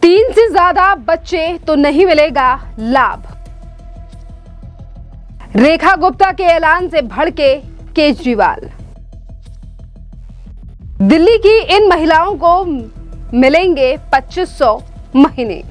3 से ज्यादा बच्चे तो नहीं मिलेगा लाभ। रेखा गुप्ता के ऐलान से भड़के केजरीवाल। दिल्ली की इन महिलाओं को मिलेंगे 2500 महीने।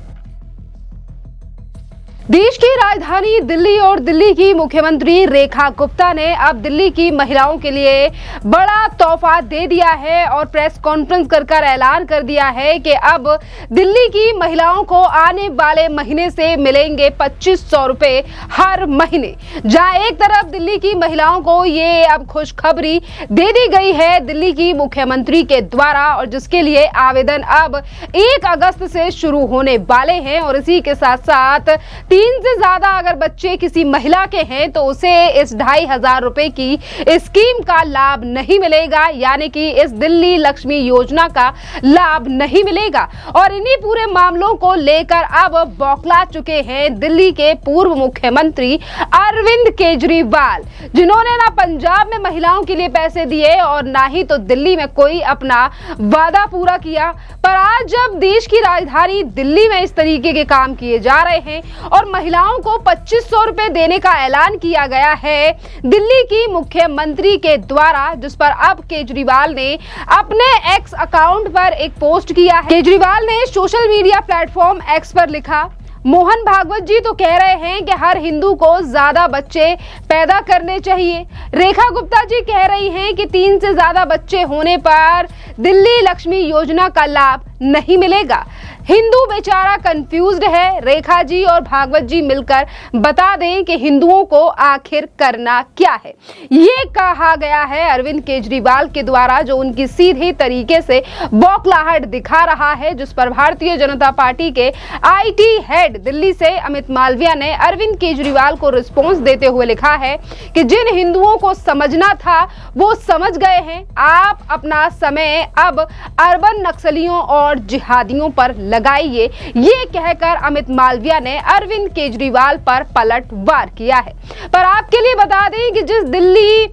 देश की राजधानी दिल्ली और दिल्ली की मुख्यमंत्री रेखा गुप्ता ने अब दिल्ली की महिलाओं के लिए बड़ा तोहफा दे दिया है और प्रेस कॉन्फ्रेंस कर ऐलान कर दिया है कि अब दिल्ली की महिलाओं को आने वाले महीने से मिलेंगे 2500 रुपए हर महीने। जहां एक तरफ दिल्ली की महिलाओं को ये अब खुशखबरी दे दी गई है दिल्ली की मुख्यमंत्री के द्वारा, और जिसके लिए आवेदन अब 1 अगस्त से शुरू होने वाले हैं। और इसी के साथ साथ 3 से ज्यादा अगर बच्चे किसी महिला के हैं तो उसे इस 2500 रुपए की स्कीम का लाभ नहीं मिलेगा, यानी कि इस दिल्ली लक्ष्मी योजना का लाभ नहीं मिलेगा। और इन्हीं पूरे मामलों को लेकर अब बौखला चुके हैं दिल्ली के पूर्व मुख्यमंत्री अरविंद केजरीवाल, जिन्होंने ना पंजाब में महिलाओं के लिए पैसे दिए और ना ही तो दिल्ली में कोई अपना वादा पूरा किया। पर आज जब देश की राजधानी दिल्ली में इस तरीके के काम किए जा रहे हैं और महिलाओं को 2500 रुपए देने का ऐलान किया गया है दिल्ली की मुख्यमंत्री के द्वारा, जिस पर अब केजरीवाल ने अपने एक्स अकाउंट पर एक पोस्ट किया है। केजरीवाल ने सोशल मीडिया प्लेटफॉर्म एक्स पर लिखा, मोहन भागवत जी तो कह रहे हैं कि हर हिंदू को ज्यादा बच्चे पैदा करने चाहिए। रेखा गुप्ता जी कह रही हैं कि 3 से ज्यादा बच्चे होने पर दिल्ली लक्ष्मी योजना का लाभ नहीं मिलेगा। हिंदू बेचारा कंफ्यूज्ड है। रेखा जी और भागवत जी मिलकर बता दें कि हिंदुओं को आखिर करना क्या है। ये कहा गया है अरविंद केजरीवाल के द्वारा, जो उनकी सीधे तरीके से बौखलाहट दिखा रहा है, जिस पर भारतीय जनता पार्टी के आईटी हेड दिल्ली से अमित मालविया ने अरविंद केजरीवाल को रिस्पॉन्स देते हुए लिखा है कि जिन हिंदुओं को समझना था वो समझ गए हैं। आप अपना समय अब अर्बन नक्सलियों और जिहादियों पर लगाइए। ये कहकर अमित मालविया ने अरविंद केजरीवाल पर पलटवार किया है। पर आपके लिए बता दें कि जिस दिल्ली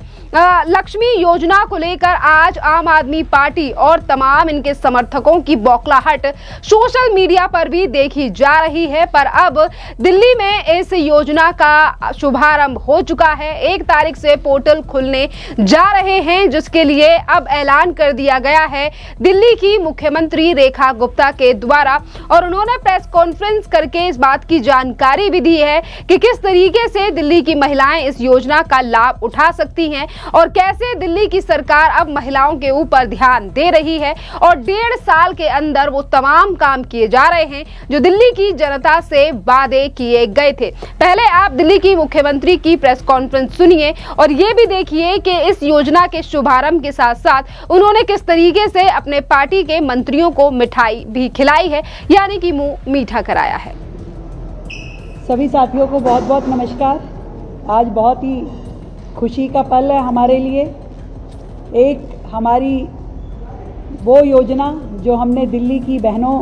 लक्ष्मी योजना को लेकर आज आम आदमी पार्टी और तमाम इनके समर्थकों की बौखलाहट सोशल मीडिया पर भी देखी जा रही है, पर अब दिल्ली में इस योजना का शुभारंभ हो चुका है। 1 तारीख से पोर्टल खुलने जा रहे हैं, जिसके लिए अब ऐलान कर दिया गया है दिल्ली की मुख्यमंत्री रेखा गुप्ता के द्वारा। और उन्होंने प्रेस कॉन्फ्रेंस करके इस बात की जानकारी भी दी है कि किस तरीके से दिल्ली की महिलाएं इस योजना का लाभ उठा सकती हैं और कैसे दिल्ली की सरकार अब महिलाओं के ऊपर ध्यान दे रही है। और 1.5 साल के अंदर वो तमाम काम किए जा रहे हैं जो दिल्ली की जनता से वादे किए गए थे। पहले आप दिल्ली की मुख्यमंत्री की प्रेस कॉन्फ्रेंस सुनिए और ये भी देखिए कि इस योजना के शुभारंभ के साथ साथ उन्होंने किस तरीके से अपने पार्टी के मंत्रियों को मिठाई भी खिलाई है, यानी कि मुंह मीठा कराया है। सभी साथियों को बहुत बहुत नमस्कार। आज बहुत ही खुशी का पल है हमारे लिए। एक हमारी वो योजना जो हमने दिल्ली की बहनों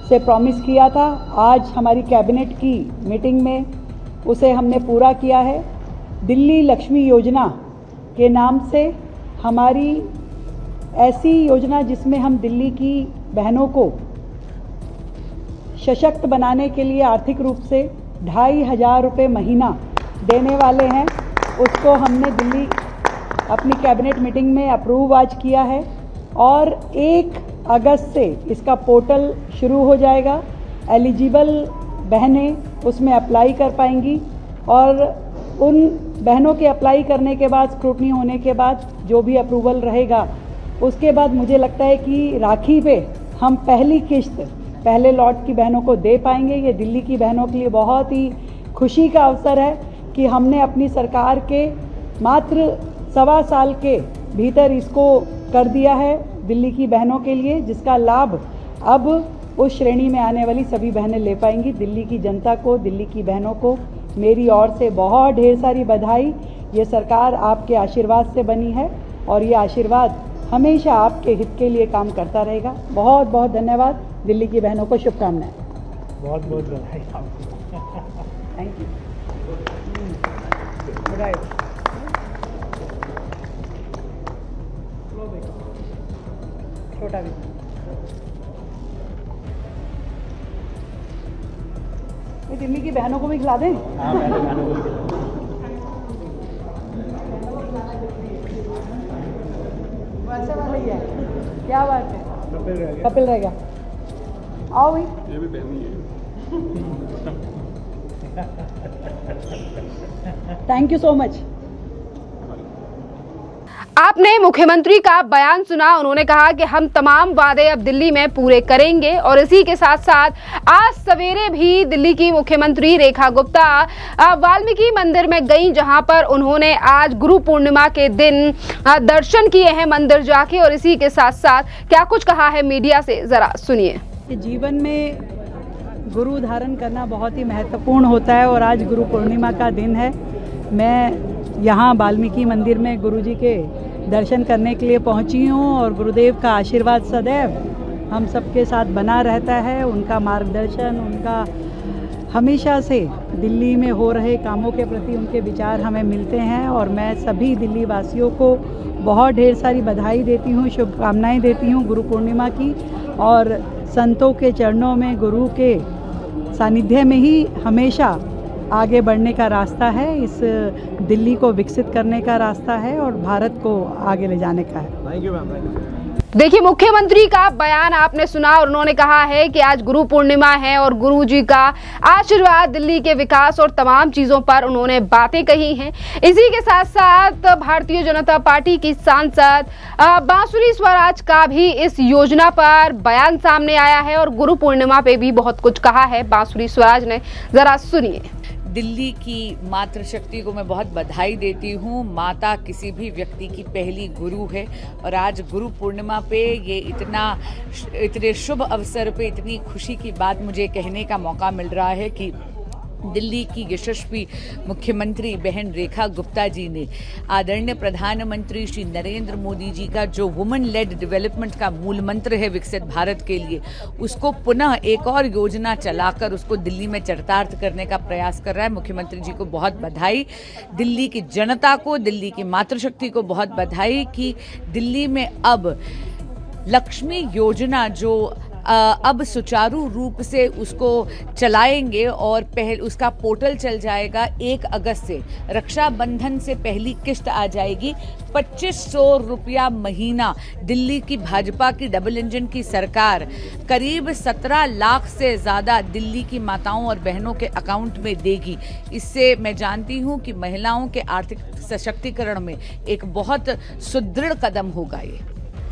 से प्रॉमिस किया था, आज हमारी कैबिनेट की मीटिंग में उसे हमने पूरा किया है। दिल्ली लक्ष्मी योजना के नाम से हमारी ऐसी योजना जिसमें हम दिल्ली की बहनों को सशक्त बनाने के लिए आर्थिक रूप से 2500 रुपये महीना देने वाले हैं, उसको हमने दिल्ली अपनी कैबिनेट मीटिंग में अप्रूव आज किया है। और 1 अगस्त से इसका पोर्टल शुरू हो जाएगा। एलिजिबल बहनें उसमें अप्लाई कर पाएंगी और उन बहनों के अप्लाई करने के बाद, स्क्रूटनी होने के बाद जो भी अप्रूवल रहेगा, उसके बाद मुझे लगता है कि राखी पे हम पहली किश्त पहले लॉट की बहनों को दे पाएंगे। ये दिल्ली की बहनों के लिए बहुत ही खुशी का अवसर है कि हमने अपनी सरकार के मात्र 1.25 साल के भीतर इसको कर दिया है दिल्ली की बहनों के लिए, जिसका लाभ अब उस श्रेणी में आने वाली सभी बहनें ले पाएंगी। दिल्ली की जनता को, दिल्ली की बहनों को मेरी ओर से बहुत ढेर सारी बधाई। ये सरकार आपके आशीर्वाद से बनी है और ये आशीर्वाद हमेशा आपके हित के लिए काम करता रहेगा। बहुत बहुत धन्यवाद। दिल्ली की बहनों को शुभकामनाएं। बहुत बहुत बधाई। Thank you. छोटा भी ये दिल्ली की बहनों को भी खिला दें। हाँ मैंने गानों को भी खिलाया। वैसे वाला ही है, क्या बात है, कपिल रह गया। कपिल रह गया। आओ भाई, ये भी बहनी है। Thank you so much. आपने मुख्यमंत्री का बयान सुना। उन्होंने कहा कि हम तमाम वादे अब दिल्ली में पूरे करेंगे और इसी के साथ साथ आज सवेरे भी दिल्ली की मुख्यमंत्री रेखा गुप्ता वाल्मीकि मंदिर में गई, जहां पर उन्होंने आज गुरु पूर्णिमा के दिन दर्शन किए हैं मंदिर जाके। और इसी के साथ साथ क्या कुछ कहा है मीडिया से, जरा सुनिए। जीवन में गुरु धारण करना बहुत ही महत्वपूर्ण होता है और आज गुरु पूर्णिमा का दिन है। मैं यहाँ वाल्मीकि मंदिर में गुरुजी के दर्शन करने के लिए पहुँची हूँ और गुरुदेव का आशीर्वाद सदैव हम सबके साथ बना रहता है। उनका मार्गदर्शन, उनका हमेशा से दिल्ली में हो रहे कामों के प्रति उनके विचार हमें मिलते हैं और मैं सभी दिल्ली वासियों को बहुत ढेर सारी बधाई देती हूँ, शुभकामनाएं देती हूँ गुरु पूर्णिमा की। और संतों के चरणों में, गुरु के सानिध्य में ही हमेशा आगे बढ़ने का रास्ता है। इस दिल्ली को विकसित करने का रास्ता है और भारत को आगे ले जाने का है। Thank you ma'am. देखिए, मुख्यमंत्री का बयान आपने सुना और उन्होंने कहा है कि आज गुरु पूर्णिमा है और गुरुजी का आशीर्वाद दिल्ली के विकास और तमाम चीजों पर उन्होंने बातें कही हैं। इसी के साथ साथ भारतीय जनता पार्टी की सांसद बांसुरी स्वराज का भी इस योजना पर बयान सामने आया है और गुरु पूर्णिमा पे भी बहुत कुछ कहा है बांसुरी स्वराज ने, जरा सुनिए। दिल्ली की मातृशक्ति को मैं बहुत बधाई देती हूँ। माता किसी भी व्यक्ति की पहली गुरु है और आज गुरु पूर्णिमा पे ये इतने शुभ अवसर पे इतनी खुशी की बात मुझे कहने का मौका मिल रहा है कि दिल्ली की यशस्वी मुख्यमंत्री बहन रेखा गुप्ता जी ने आदरणीय प्रधानमंत्री श्री नरेंद्र मोदी जी का जो वुमेन लेड डेवलपमेंट का मूल मंत्र है विकसित भारत के लिए, उसको पुनः एक और योजना चलाकर उसको दिल्ली में चरितार्थ करने का प्रयास कर रहा है। मुख्यमंत्री जी को बहुत बधाई। दिल्ली की जनता को, दिल्ली की मातृशक्ति को बहुत बधाई कि दिल्ली में अब लक्ष्मी योजना जो अब सुचारू रूप से उसको चलाएंगे और उसका पोर्टल चल जाएगा 1 अगस्त से। रक्षाबंधन से पहली किस्त आ जाएगी 2500 रुपया महीना। दिल्ली की भाजपा की डबल इंजन की सरकार करीब 17 लाख से ज़्यादा दिल्ली की माताओं और बहनों के अकाउंट में देगी। इससे मैं जानती हूँ कि महिलाओं के आर्थिक सशक्तिकरण में एक बहुत सुदृढ़ कदम होगा ये।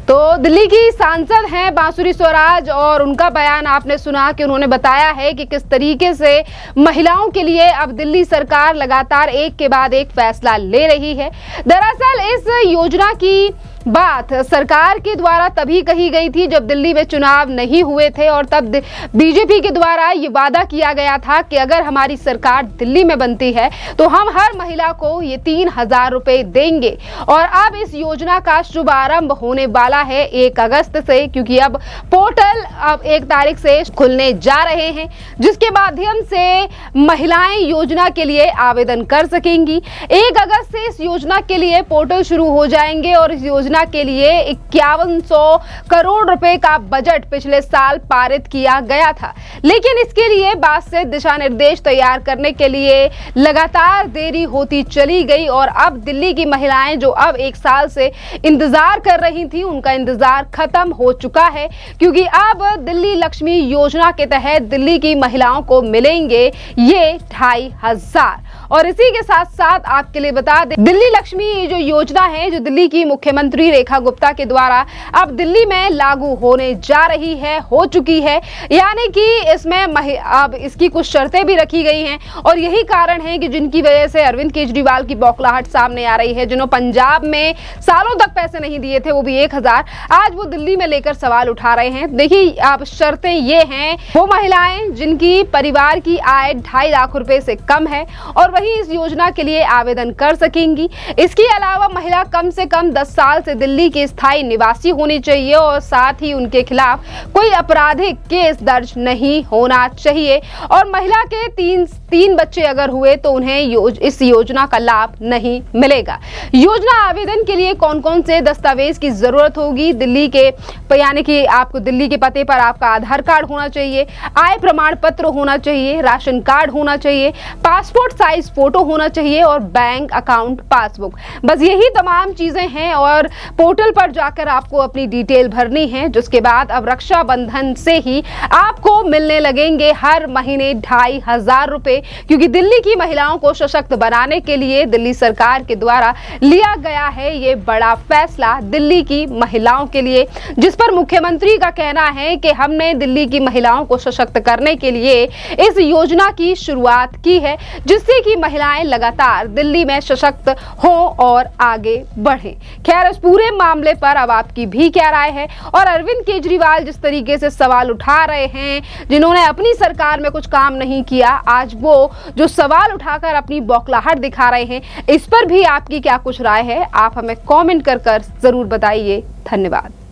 तो दिल्ली की सांसद हैं बांसुरी स्वराज और उनका बयान आपने सुना कि उन्होंने बताया है कि किस तरीके से महिलाओं के लिए अब दिल्ली सरकार लगातार एक के बाद एक फैसला ले रही है। दरअसल इस योजना की बात सरकार के द्वारा तभी कही गई थी जब दिल्ली में चुनाव नहीं हुए थे और तब बीजेपी के द्वारा ये वादा किया गया था कि अगर हमारी सरकार दिल्ली में बनती है तो हम हर महिला को ये 3000 रुपए देंगे। और अब इस योजना का शुभारंभ होने वाला है 1 अगस्त से, क्योंकि अब पोर्टल अब 1 तारीख से खुलने जा रहे हैं, जिसके माध्यम से महिलाएं योजना के लिए आवेदन कर सकेंगी। 1 अगस्त से इस योजना के लिए पोर्टल शुरू हो जाएंगे और इस योजना के लिए 5100 करोड़ रुपए का बजट पिछले साल पारित किया गया था, लेकिन इसके लिए बाद से दिशा निर्देश तैयार करने के लिए लगातार देरी होती चली गई और अब दिल्ली की महिलाएं जो अब 1 साल से इंतजार कर रही थी, उनका इंतजार खत्म हो चुका है, क्योंकि अब दिल्ली लक्ष्मी योजना के तहत दिल्ली की महिलाओं को मिलेंगे ये 2500। और इसी के साथ साथ आपके लिए बता दें, दिल्ली लक्ष्मी जो योजना है, जो दिल्ली की मुख्यमंत्री रेखा गुप्ता के द्वारा अब दिल्ली में लागू होने जा रही है, हो चुकी है, यानी कि इसमें अब इसकी कुछ शर्तें भी रखी गई हैं और यही कारण है कि जिनकी वजह से अरविंद केजरीवाल की बौखलाहट सामने आ रही है। जिन्होंने पंजाब में सालों तक पैसे नहीं दिए थे, वो भी 1000, आज वो दिल्ली में लेकर सवाल उठा रहे हैं। देखिए, अब शर्तें ये हैं, वो महिलाएं जिनकी परिवार की आय 2.5 लाख रुपए से कम है और वही इस योजना के लिए आवेदन कर सकेंगी। इसके अलावा महिला कम से कम 10 साल से दिल्ली के स्थायी निवासी होनी चाहिए और साथ ही उनके खिलाफ कोई आपराधिक केस दर्ज नहीं होना चाहिए और महिला के तीन बच्चे अगर हुए तो उन्हें इस योजना का लाभ नहीं मिलेगा। योजना आवेदन के लिए कौन कौन से दस्तावेज की जरूरत होगी? दिल्ली के यानी कि आपको दिल्ली के पते पर आपका आधार कार्ड होना चाहिए, आय प्रमाण पत्र होना चाहिए, राशन कार्ड होना चाहिए, पासपोर्ट साइज फोटो होना चाहिए और बैंक अकाउंट पासबुक। बस यही तमाम चीजें हैं और पोर्टल पर जाकर आपको अपनी डिटेल भरनी है, जिसके बाद अब रक्षाबंधन से ही आपको मिलने लगेंगे हर महीने 2500 रुपए, क्योंकि दिल्ली की महिलाओं को सशक्त बनाने के लिए दिल्ली सरकार के द्वारा लिया गया है ये बड़ा फैसला दिल्ली की महिलाओं के लिए, जिस पर मुख्यमंत्री का कहना है कि हमने दिल्ली की महिलाओं को सशक्त करने के लिए इस योजना की शुरुआत की है, जिससे कि महिलाएं लगातार दिल्ली में सशक्त हो और आगे बढ़े। खैर, इस पूरे मामले पर अब आपकी भी क्या राय है? और अरविंद केजरीवाल जिस तरीके से सवाल उठा रहे हैं, जिन्होंने अपनी सरकार में कुछ काम नहीं किया, आज वो जो सवाल उठाकर अपनी बौखलाहट दिखा रहे हैं, इस पर भी आपकी क्या कुछ राय है? आप हमें कमेंट कर जरूर बताइए। धन्यवाद।